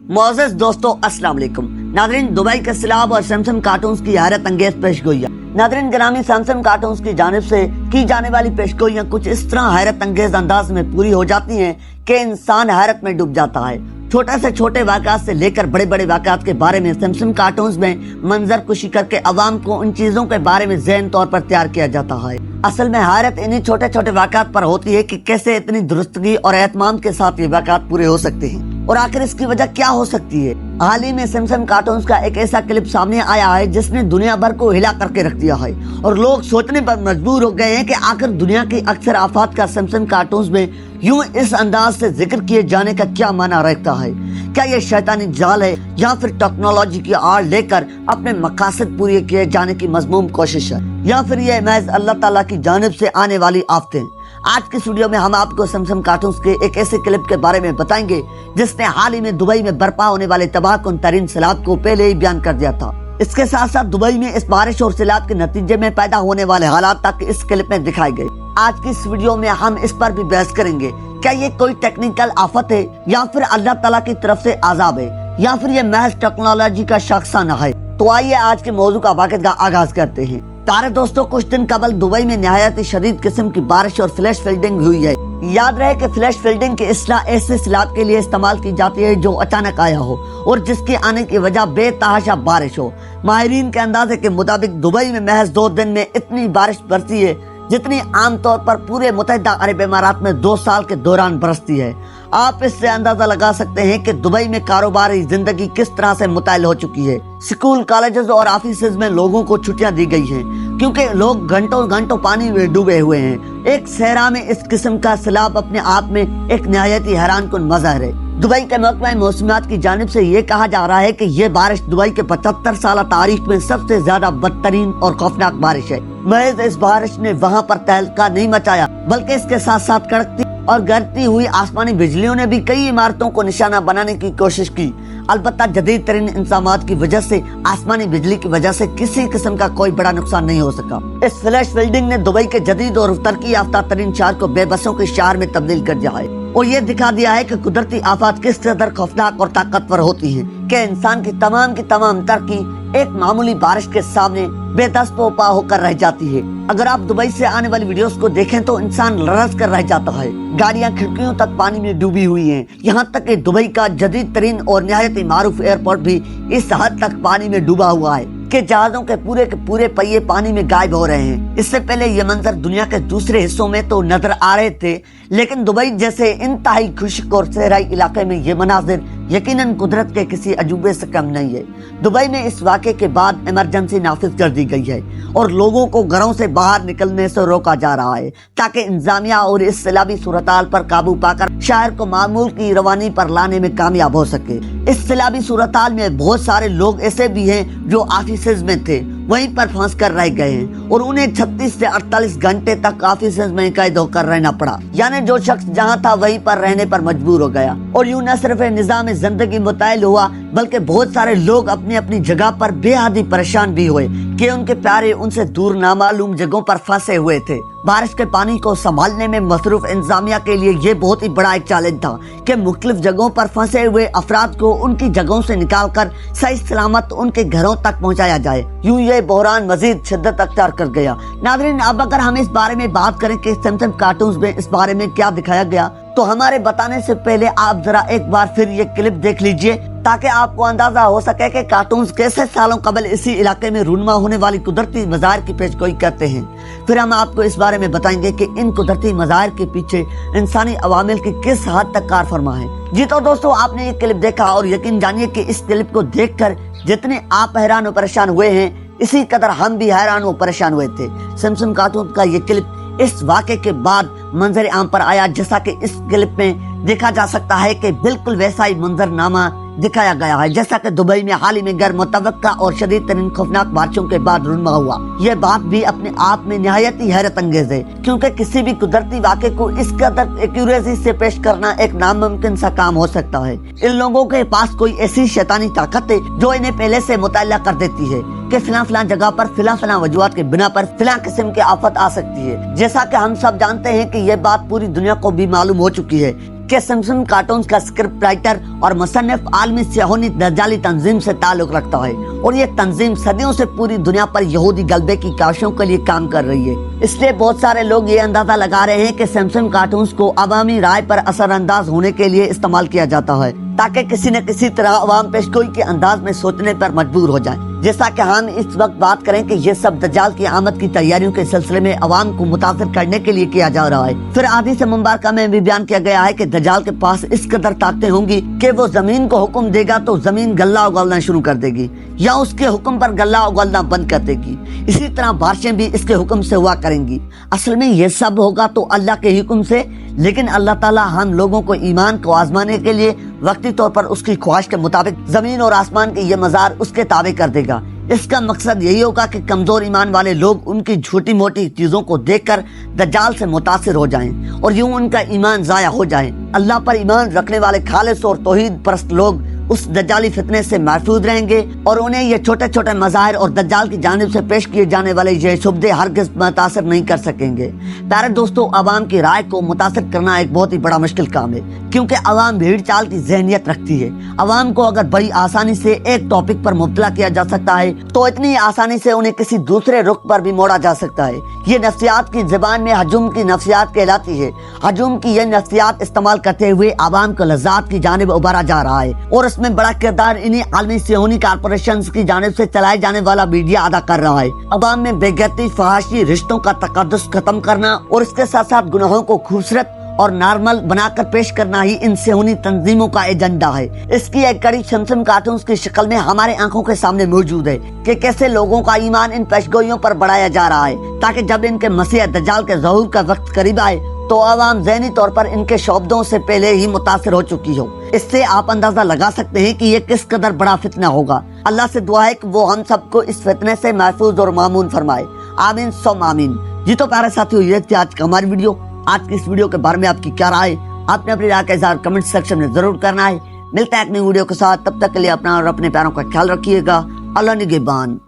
मोअज़्ज़ज़ दोस्तों अस्सलाम वालेकुम। नाज़रीन, दुबई के सैलाब और सैमसंग कार्टून्स की हैरत अंगेज पेशगोइयाँ। नाज़रीन गिरामी, सैमसंग कार्टून्स की जानिब से की जाने वाली पेशगोइयाँ कुछ इस तरह हैरत अंगेज अंदाज में पूरी हो जाती हैं कि इंसान हैरत में डूब जाता है। छोटे से छोटे वाक़यात से लेकर बड़े बड़े वाक़यात के बारे में सैमसंग कार्टून्स में मंजर कुशी करके अवाम को उन चीजों के बारे में ज़हन तौर पर तैयार किया जाता है। असल में हैरत इन्हीं छोटे छोटे वाक़यात पर होती है कि कैसे इतनी दुरुस्तगी और एहतमाम के साथ ये वाक़यात पूरे हो सकते हैं और आखिर इसकी वजह क्या हो सकती है। हाल ही में सैमसंग कार्टून्स का एक ऐसा क्लिप सामने आया है जिसने दुनिया भर को हिला करके रख दिया है और लोग सोचने पर मजबूर हो गए हैं कि आखिर दुनिया की अक्सर आफात का सैमसंग कार्टून्स में यूं इस अंदाज से जिक्र किए जाने का क्या माना रखता है। क्या ये शैतानी जाल है या फिर टेक्नोलॉजी की आड़ लेकर अपने मकासद पूरे किए जाने की मज़मूम कोशिश है, या फिर ये महज अल्लाह ताला की जानिब से आने वाली आफतें। आज की वीडियो में हम आपको सैमसंग कार्टून्स के एक ऐसे क्लिप के बारे में बताएंगे जिसने हाल ही में दुबई में बर्पा होने वाले तबाहकुन तरीन सैलाब को पहले ही बयान कर दिया था। इसके साथ साथ दुबई में इस बारिश और सैलाब के नतीजे में पैदा होने वाले हालात तक इस क्लिप में दिखाए गए। आज की इस वीडियो में हम इस पर भी बहस करेंगे, क्या ये कोई टेक्निकल आफत है या फिर अल्लाह ताला की तरफ से आजाब है या फिर ये महज टेक्नोलॉजी का शाखसाना है। तो आइए आज के मौजू का वाक़या का आगाज करते हैं। प्यारे दोस्तों, कुछ दिन कबल दुबई में निहायत शदीद किस्म की बारिश और फ्लैश फ्लडिंग हुई है। याद रहे कि फ्लैश फ्लडिंग की इस्लाह ऐसे सैलाब के लिए इस्तेमाल की जाती है जो अचानक आया हो और जिसके आने की वजह बेतहाशा बारिश हो। माहिरीन के अंदाजे के मुताबिक दुबई में महज 2 दिन में इतनी बारिश बरसी है जितनी आमतौर पर पूरे मुत्तहिदा अरब इमारात में 2 साल के दौरान बरसती है। आप इससे अंदाजा लगा सकते हैं कि दुबई में कारोबारी जिंदगी किस तरह से मुताल हो चुकी है। स्कूल, कॉलेजेस और ऑफिसेज में लोगों को छुट्टियां दी गई हैं क्योंकि लोग घंटों घंटों पानी में डूबे हुए हैं। एक सहरा में इस किस्म का सैलाब अपने आप में एक निहायत ही हैरानकुन मज़हर है। दुबई के महकमा मौसमियात की जानिब से ये कहा जा रहा है कि ये बारिश दुबई के 75 साल तारीख में सबसे ज्यादा बदतरीन और खौफनाक बारिश है। महज इस बारिश ने वहाँ पर तहलका नहीं मचाया बल्कि इसके साथ साथ कड़कती और गिरती हुई आसमानी बिजलियों ने भी कई इमारतों को निशाना बनाने की कोशिश की। अलबत्ता जदीद तरीन इंतजामात की वजह से आसमानी बिजली की वजह से किसी किस्म का कोई बड़ा नुकसान नहीं हो सका। इस फ्लैश फ्लडिंग ने दुबई के जदीद और तरक्की याफ्ता तरीन शहर को बेबसों के शहर में तब्दील कर दिया है और ये दिखा दिया है कि कुदरती आफत किस कदर खौफनाक और ताकतवर होती हैं कि इंसान की तमाम तरक्की एक मामूली बारिश के सामने बेदस्त पा होकर रह जाती है। अगर आप दुबई से आने वाली वीडियोस को देखें तो इंसान लरस कर रह जाता है। गाड़ियां खिड़कियों तक पानी में डूबी हुई हैं। यहाँ तक कि दुबई का जदीद तरीन और निहायत मारूफ एयरपोर्ट भी इस हद तक पानी में डूबा हुआ है कि जहाजों के पूरे पहिए पानी में गायब हो रहे हैं। इससे पहले ये मंजर दुनिया के दूसरे हिस्सों में तो नजर आ रहे थे, लेकिन दुबई जैसे इंतहाई खुश्क और सहराई इलाके में ये मनाजिर यकीनन कुदरत के किसी अजूबे से कम नहीं है। दुबई में इस वाक़े के बाद इमरजेंसी नाफिज कर दी गई है और लोगों को घरों से बाहर निकलने से रोका जा रहा है ताकि इंतजामिया और इस सैलाबी सूरत-हाल पर काबू पाकर शहर को मामूल की रवानी पर लाने में कामयाब हो सके। इस सैलाबी सूरत-हाल में बहुत सारे लोग ऐसे भी हैं जो ऑफिसेज में थे, वहीं पर फंस कर रह गए हैं और उन्हें 36 से 48 घंटे तक ऑफिसेज में कैद होकर रहना पड़ा। यानी जो शख्स जहां था वहीं पर रहने पर मजबूर हो गया और यूं न सिर्फ निजाम जिंदगी मुतायल हुआ बल्कि बहुत सारे लोग अपनी अपनी जगह पर बेहद परेशान भी हुए कि उनके प्यारे उनसे दूर नामालूम जगहों पर फंसे हुए थे। बारिश के पानी को संभालने में मसरूफ इंतजामिया के लिए ये बहुत ही बड़ा एक चैलेंज था कि मुख्तलिफ जगहों पर फंसे हुए अफराद को उनकी जगहों से निकालकर सही सलामत उनके घरों तक पहुंचाया जाए। यूं ये बहरान मजीद शिद्दत अख्तियार कर गया। नाज़रीन, अब अगर हम इस बारे में बात करें कि सैमसंग कार्टून्स में इस बारे में क्या दिखाया गया तो हमारे बताने से पहले आप जरा एक बार फिर ये क्लिप देख लीजिए ताकि आपको अंदाजा हो सके कि कार्टून्स कैसे सालों कबल इसी इलाके में रूनमा होने वाली कुदरती मज़ाहिर की पेशगोई करते हैं। फिर हम आपको इस बारे में बताएंगे कि इन कुदरती मज़ाहिर के पीछे इंसानी अवामिल की किस हद तक कार फरमा है। जी तो दोस्तों, आपने ये क्लिप देखा और यकीन जानिए कि इस क्लिप को देखकर जितने आप हैरान और परेशान हुए हैं इसी कदर हम भी हैरान और परेशान हुए थे। सैमसंग कार्टून का ये क्लिप इस वाक़े के बाद मंजर आम पर आया, जैसा कि इस क्लिप में देखा जा सकता है कि बिल्कुल वैसा ही मंजरनामा दिखाया गया है जैसा कि दुबई में हाल ही में गैर मुतवक्का और शदीद तरीन खौफनाक बारिशों के बाद रूनमा हुआ। यह बात भी अपने आप में निहायत ही हैरत अंगेज है क्योंकि किसी भी कुदरती वाक़े को इस कदर एक्यूरेसी से पेश करना एक नामुमकिन सा काम हो सकता है। इन लोगों के पास कोई ऐसी शैतानी ताकत है जो इन्हें पहले से मुतल्ला कर देती है कि फिला जगह पर फिला वजूहात के बिना पर फिला किस्म की आफत आ सकती है। जैसा कि हम सब जानते हैं कि यह बात पूरी दुनिया को भी मालूम हो चुकी है کہ سمسم کارٹونز کا اسکرپٹ رائٹر اور مصنف عالمی صہیونی دجالی تنظیم سے تعلق رکھتا ہے اور یہ تنظیم صدیوں سے پوری دنیا پر یہودی غلبے کی کاوشوں کے لیے کام کر رہی ہے۔ اس لیے بہت سارے لوگ یہ اندازہ لگا رہے ہیں کہ سمسم کارٹونز کو عوامی رائے پر اثر انداز ہونے کے لیے استعمال کیا جاتا ہے تاکہ کسی نہ کسی طرح عوام پیشگوئی کے انداز میں سوچنے پر مجبور ہو جائیں۔ جیسا کہ ہم اس وقت بات کریں کہ یہ سب دجال کی آمد کی تیاریوں کے سلسلے میں عوام کو متاثر کرنے کے لیے کیا جا رہا ہے۔ پھر حدیث مبارکہ میں بھی بیان کیا گیا ہے کہ دجال کے پاس اس قدر طاقتیں ہوں گی کہ وہ زمین کو حکم دے گا تو زمین غلہ اگلنا شروع کر دے گی یا اس کے حکم پر غلہ اگلنا بند کر دے گی۔ اسی طرح بارشیں بھی اس کے حکم سے ہوا کریں گی۔ اصل میں یہ سب ہوگا تو اللہ کے حکم سے، لیکن اللہ تعالیٰ ہم لوگوں کو ایمان کو آزمانے کے لیے وقتی طور پر اس کی خواہش کے مطابق زمین اور آسمان کے یہ مزار اس کے تابع کر دے گا۔ اس کا مقصد یہی ہوگا کہ کمزور ایمان والے لوگ ان کی چھوٹی موٹی چیزوں کو دیکھ کر دجال سے متاثر ہو جائیں اور یوں ان کا ایمان ضائع ہو جائے۔ اللہ پر ایمان رکھنے والے خالص اور توحید پرست لوگ اس دجالی فتنے سے محفوظ رہیں گے اور انہیں یہ چھوٹے چھوٹے مظاہر اور دجال کی جانب سے پیش کیے جانے والے یہ شبہے ہرگز متاثر نہیں کر سکیں گے۔ پیارے دوستو، عوام کی رائے کو متاثر کرنا ایک بہت ہی بڑا مشکل کام ہے، کیونکہ عوام بھیڑ چال کی ذہنیت رکھتی ہے۔ عوام کو اگر بڑی آسانی سے ایک ٹاپک پر مبتلا کیا جا سکتا ہے تو اتنی آسانی سے انہیں کسی دوسرے رخ پر بھی موڑا جا سکتا ہے۔ یہ نفسیات کی زبان میں ہجوم کی نفسیات کہلاتی ہے۔ ہجوم کی یہ نفسیات استعمال کرتے ہوئے عوام کو لذات کی جانب ابھارا جا رہا ہے اور اس میں بڑا کردار انہی عالمی صہیونی کارپوریشنز کی جانب سے چلائے جانے والا میڈیا ادا کر رہا ہے۔ عوام میں بے غیرتی، فحاشی، رشتوں کا تقدس ختم کرنا اور اس کے ساتھ ساتھ گناہوں کو خوبصورت اور نارمل بنا کر پیش کرنا ہی ان صہیونی تنظیموں کا ایجنڈا ہے۔ اس کی ایک کڑی سمسم کارٹونز کی شکل میں ہمارے آنکھوں کے سامنے موجود ہے کہ کیسے لوگوں کا ایمان ان پیشگوئیوں پر بڑھایا جا رہا ہے تاکہ جب ان کے مسیح دجال کے ظہور کا وقت قریب آئے تو عوام ذہنی طور پر ان کے شعبدوں سے پہلے ہی متاثر ہو چکی ہو۔ اس سے آپ اندازہ لگا سکتے ہیں کہ یہ کس قدر بڑا فتنہ ہوگا۔ اللہ سے دعا ہے کہ وہ ہم سب کو اس فتنے سے محفوظ اور مامون فرمائے، آمین ثم آمین۔ جی تو پیارے ساتھیو، یہ تھی آج کا ہماری ویڈیو۔ آج کی اس ویڈیو کے بارے میں آپ کی کیا رائے؟ آپ نے اپنی رائے کا اظہار کمنٹ سیکشن میں ضرور کرنا ہے۔ ملتا ہے ایک نئی ویڈیو کے ساتھ، تب تک کے لیے اپنا اور اپنے پیاروں کا خیال رکھیے گا۔ اللہ نگہبان۔